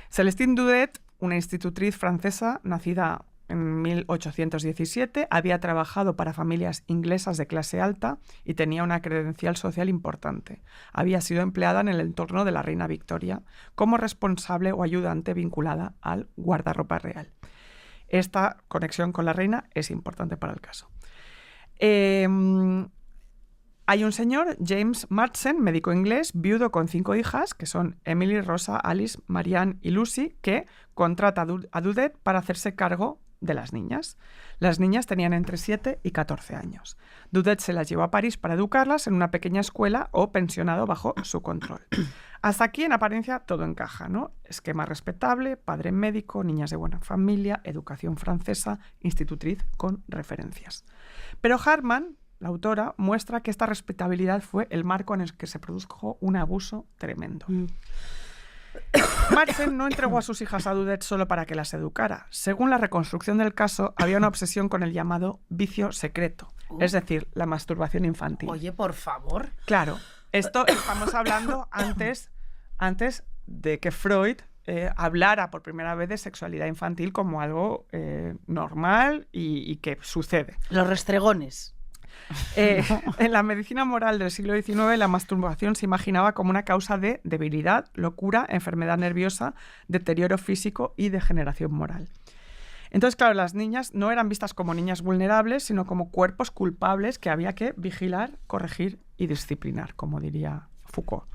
Celestine Douet, una institutriz francesa nacida en 1817, había trabajado para familias inglesas de clase alta y tenía una credencial social importante. Había sido empleada en el entorno de la reina Victoria como responsable o ayudante vinculada al guardarropa real. Esta conexión con la reina es importante para el caso. Hay un señor, James Marsden, médico inglés, viudo con 5 hijas, que son Emily, Rosa, Alice, Marianne y Lucy, que contrata a Douet para hacerse cargo de las niñas. Las niñas tenían entre 7 y 14 años. Douet se las llevó a París para educarlas en una pequeña escuela o pensionado bajo su control. Hasta aquí, en apariencia, todo encaja, ¿no? Esquema respetable, padre médico, niñas de buena familia, educación francesa, institutriz con referencias. Pero Harman, la autora, muestra que esta respetabilidad fue el marco en el que se produjo un abuso tremendo. Marsden no entregó a sus hijas a Douet solo para que las educara. Según la reconstrucción del caso, había una obsesión con el llamado vicio secreto, es decir, la masturbación infantil. Oye, por favor. Claro, esto estamos hablando antes de que Freud hablara por primera vez de sexualidad infantil como algo normal y que sucede. Los restregones. En la medicina moral del siglo XIX, la masturbación se imaginaba como una causa de debilidad, locura, enfermedad nerviosa, deterioro físico y degeneración moral. Entonces, claro, las niñas no eran vistas como niñas vulnerables, sino como cuerpos culpables que había que vigilar, corregir y disciplinar, como diría Foucault.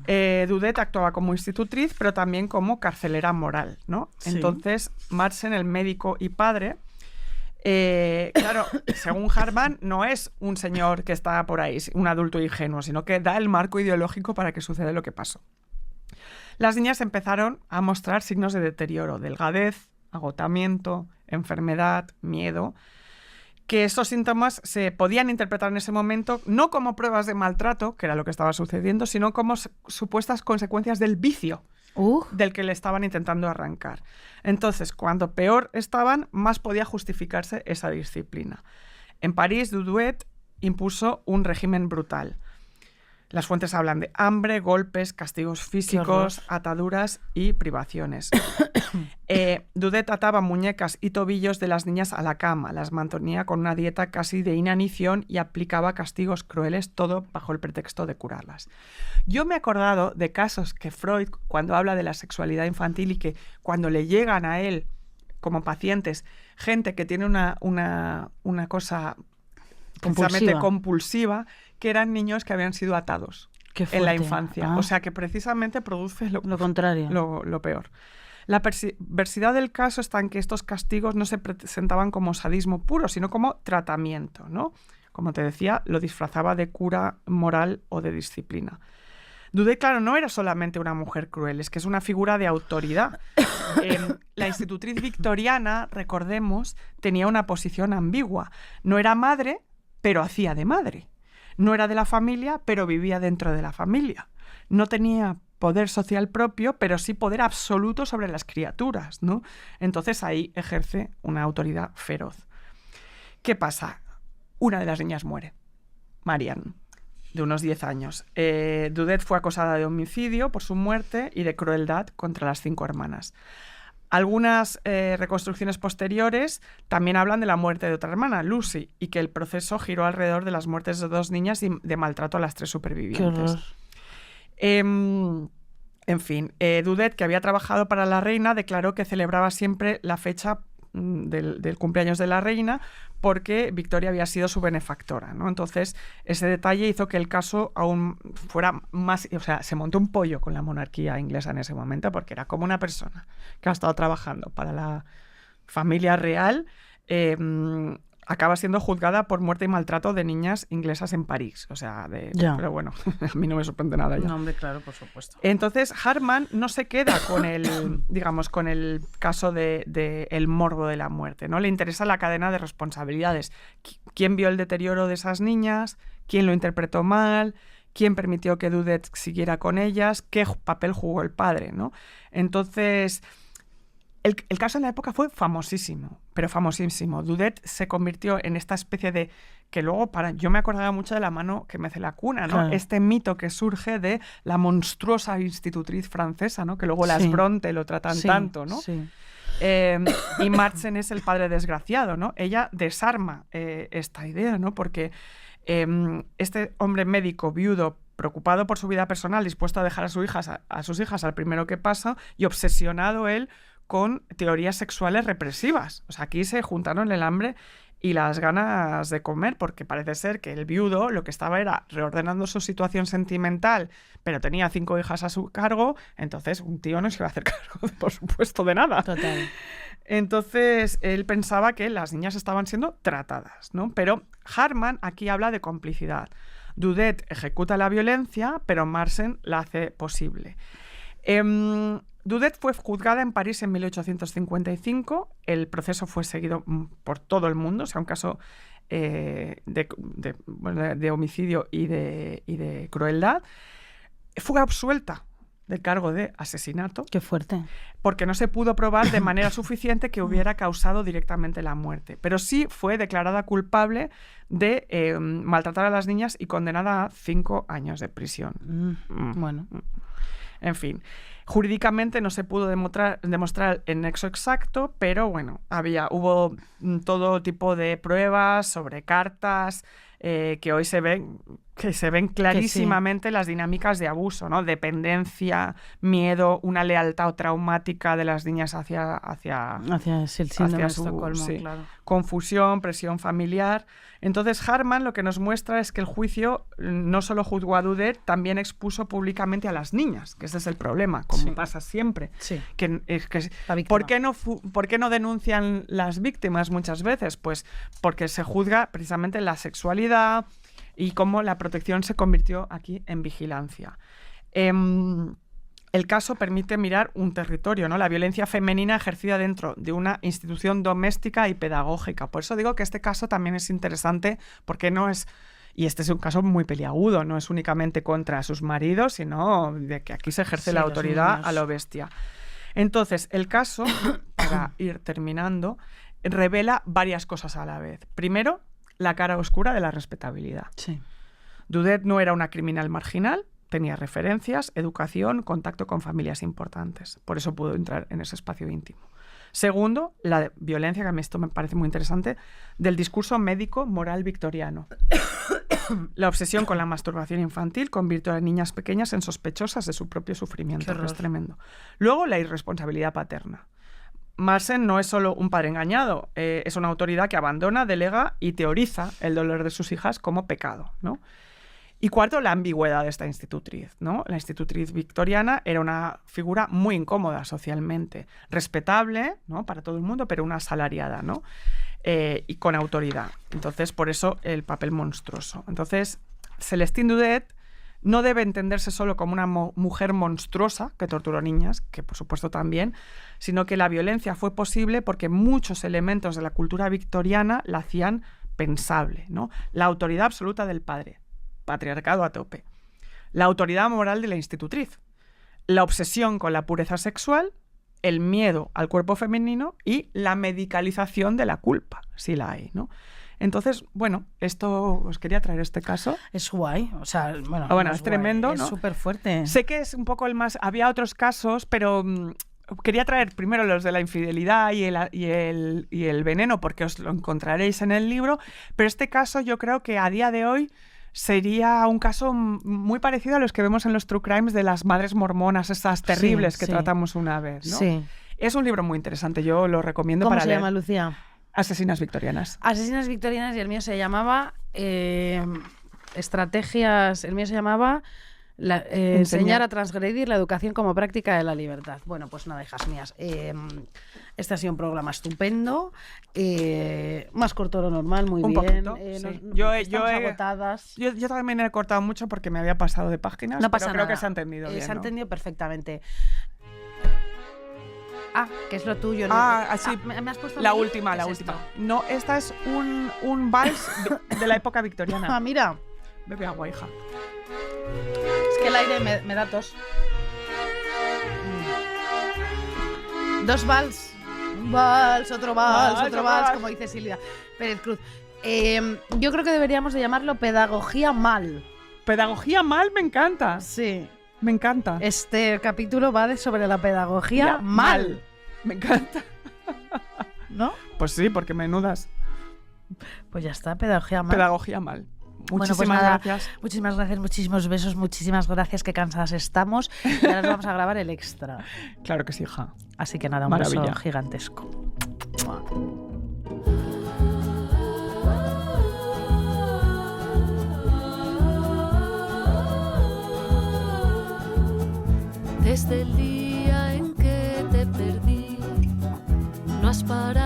Douet actuaba como institutriz, pero también como carcelera moral, ¿no? Sí. Entonces, Marsden, el médico y padre... claro, según Harman, no es un señor que está por ahí, un adulto ingenuo, sino que da el marco ideológico para que suceda lo que pasó. Las niñas empezaron a mostrar signos de deterioro, delgadez, agotamiento, enfermedad, miedo, que esos síntomas se podían interpretar en ese momento no como pruebas de maltrato, que era lo que estaba sucediendo, sino como supuestas consecuencias del vicio del que le estaban intentando arrancar. Entonces, cuando peor estaban, más podía justificarse esa disciplina. En París, Douet impuso un régimen brutal. Las fuentes hablan de hambre, golpes, castigos físicos, ataduras y privaciones. Douet ataba muñecas y tobillos de las niñas a la cama, las mantenía con una dieta casi de inanición y aplicaba castigos crueles, todo bajo el pretexto de curarlas. Yo me he acordado de casos que Freud, cuando habla de la sexualidad infantil y que cuando le llegan a él como pacientes, gente que tiene una cosa precisamente compulsiva, que eran niños que habían sido atados en la infancia. O sea, que precisamente produce lo contrario. Lo peor. La perversidad del caso está en que estos castigos no se presentaban como sadismo puro, sino como tratamiento, ¿no? Como te decía, lo disfrazaba de cura moral o de disciplina. Douet, claro, no era solamente una mujer cruel, es que es una figura de autoridad. La institutriz victoriana, recordemos, tenía una posición ambigua. No era madre, pero hacía de madre. No era de la familia, pero vivía dentro de la familia. No tenía poder social propio, pero sí poder absoluto sobre las criaturas, ¿no? Entonces ahí ejerce una autoridad feroz. ¿Qué pasa? Una de las niñas muere, Marianne, de unos 10 años. Daudet fue acusada de homicidio por su muerte y de crueldad contra las 5 hermanas. Algunas reconstrucciones posteriores también hablan de la muerte de otra hermana, Lucy, y que el proceso giró alrededor de las muertes de 2 niñas y de maltrato a las 3 supervivientes. En fin, Daudet, que había trabajado para la reina, declaró que celebraba siempre la fecha del cumpleaños de la reina porque Victoria había sido su benefactora, ¿no? Entonces, ese detalle hizo que el caso aún fuera más... O sea, se montó un pollo con la monarquía inglesa en ese momento porque era como una persona que ha estado trabajando para la familia real, acaba siendo juzgada por muerte y maltrato de niñas inglesas en París. O sea, pero bueno, a mí no me sorprende nada ya. No, hombre, claro, por supuesto. Entonces, Hartmann no se queda con el, digamos, con el caso de el morbo de la muerte, ¿no? Le interesa la cadena de responsabilidades. ¿Quién vio el deterioro de esas niñas? ¿Quién lo interpretó mal? ¿Quién permitió que Daudet siguiera con ellas? ¿Qué papel jugó el padre, ¿no? Entonces... El caso en la época fue famosísimo, pero famosísimo. Daudet se convirtió en esta especie de... que luego, yo me acordaba mucho de La mano que mece la cuna, ¿no? Claro. Este mito que surge de la monstruosa institutriz francesa, ¿no? Que luego las Bronte lo tratan tanto, ¿no? Sí. Y Marchen es el padre desgraciado, ¿no? Ella desarma esta idea, ¿no? Porque este hombre médico viudo, preocupado por su vida personal, dispuesto a dejar a sus hijas al primero que pasa y obsesionado él con teorías sexuales represivas. O sea, aquí se juntaron el hambre y las ganas de comer, porque parece ser que el viudo lo que estaba era reordenando su situación sentimental, pero tenía 5 hijas a su cargo, entonces un tío no se iba a hacer cargo, por supuesto, de nada. Total. Entonces, él pensaba que las niñas estaban siendo tratadas, ¿no? Pero Hartmann aquí habla de complicidad. Daudet ejecuta la violencia, pero Marchen la hace posible. Daudet fue juzgada en París en 1855. El proceso fue seguido por todo el mundo, o sea, un caso de homicidio y de crueldad. Fue absuelta del cargo de asesinato. Qué fuerte. Porque no se pudo probar de manera suficiente que hubiera causado directamente la muerte. Pero sí fue declarada culpable de maltratar a las niñas y condenada a 5 años de prisión. Bueno. En fin. Jurídicamente no se pudo demostrar el nexo exacto, pero bueno, hubo todo tipo de pruebas sobre cartas que hoy se ven clarísimamente las dinámicas de abuso, ¿no? Dependencia, miedo, una lealtad traumática de las niñas hacia el síndrome de Estocolmo, claro. Confusión, presión familiar. Entonces Hartmann lo que nos muestra es que el juicio no solo juzgó a Daudet, también expuso públicamente a las niñas, que ese es el problema, como pasa siempre. Sí. ¿Por qué no denuncian las víctimas muchas veces? Pues porque se juzga precisamente la sexualidad y cómo la protección se convirtió aquí en vigilancia. El caso permite mirar un territorio, ¿no? La violencia femenina ejercida dentro de una institución doméstica y pedagógica. Por eso digo que este caso también es interesante porque no es... Y este es un caso muy peliagudo, no es únicamente contra sus maridos, sino de que aquí se ejerce la autoridad a lo bestia. Entonces, el caso, para ir terminando, revela varias cosas a la vez. Primero, la cara oscura de la respetabilidad. Sí. Daudet no era una criminal marginal, tenía referencias, educación, contacto con familias importantes. Por eso pudo entrar en ese espacio íntimo. Segundo, la violencia, que a mí esto me parece muy interesante, del discurso médico moral victoriano. La obsesión con la masturbación infantil convirtió a las niñas pequeñas en sospechosas de su propio sufrimiento, que es tremendo. Luego, la irresponsabilidad paterna. Marchen no es solo un padre engañado, es una autoridad que abandona, delega y teoriza el dolor de sus hijas como pecado, ¿no? Y cuarto, la ambigüedad de esta institutriz, ¿no? La institutriz victoriana era una figura muy incómoda socialmente, respetable, ¿no? Para todo el mundo, pero una asalariada, ¿no? Y con autoridad. Entonces, por eso el papel monstruoso. Entonces, Celestine Daudet no debe entenderse solo como una mujer monstruosa que torturó niñas, que por supuesto también, sino que la violencia fue posible porque muchos elementos de la cultura victoriana la hacían indispensable, ¿no? La autoridad absoluta del padre, patriarcado a tope. La autoridad moral de la institutriz. La obsesión con la pureza sexual, el miedo al cuerpo femenino y la medicalización de la culpa, si la hay, ¿no? Entonces, bueno, esto os quería traer este caso. Es guay, o sea, bueno, no es tremendo, guay, ¿no? Es súper fuerte. Sé que es un poco el más... Había otros casos, pero quería traer primero los de la infidelidad y el veneno, porque os lo encontraréis en el libro, pero este caso yo creo que a día de hoy sería un caso muy parecido a los que vemos en los True Crimes de las madres mormonas, esas terribles que tratamos una vez, ¿no? Sí. Es un libro muy interesante, yo lo recomiendo para leer. ¿Cómo se llama, Lucía? Asesinas victorianas. Asesinas victorianas, y el mío se llamaba Estrategias, el mío se llamaba Enseñar a transgredir la educación como práctica de la libertad. Bueno, pues nada, hijas mías, este ha sido un programa estupendo, más corto de lo normal, muy un bien. Poquito, sí. Estamos agotadas. Yo también he cortado mucho porque me había pasado de páginas, no pasa pero nada. Creo que se ha entendido bien, se ha ¿no? entendido perfectamente. Que es lo tuyo, ¿no? Sí. ¿Me has puesto la ahí? última. Esto? No, esta es un vals de la época victoriana. Mira. Bebe agua, hija. Es que el aire me da tos. 2 vals. Un vals, otro vals, como dice Silvia Pérez Cruz. Yo creo que deberíamos de llamarlo pedagogía mal. Pedagogía mal, me encanta. Sí. Me encanta. Este capítulo va sobre la pedagogía mal. Me encanta. ¿No? Pues sí, porque menudas. Pues ya está, pedagogía mal. Pedagogía mal. Muchísimas gracias. Muchísimas gracias, muchísimos besos, muchísimas gracias, qué cansadas estamos. Y ahora nos vamos a grabar el extra. Claro que sí, hija. Así que nada, un Maravilla. beso gigantesco. Desde el día en que te perdí, no has parado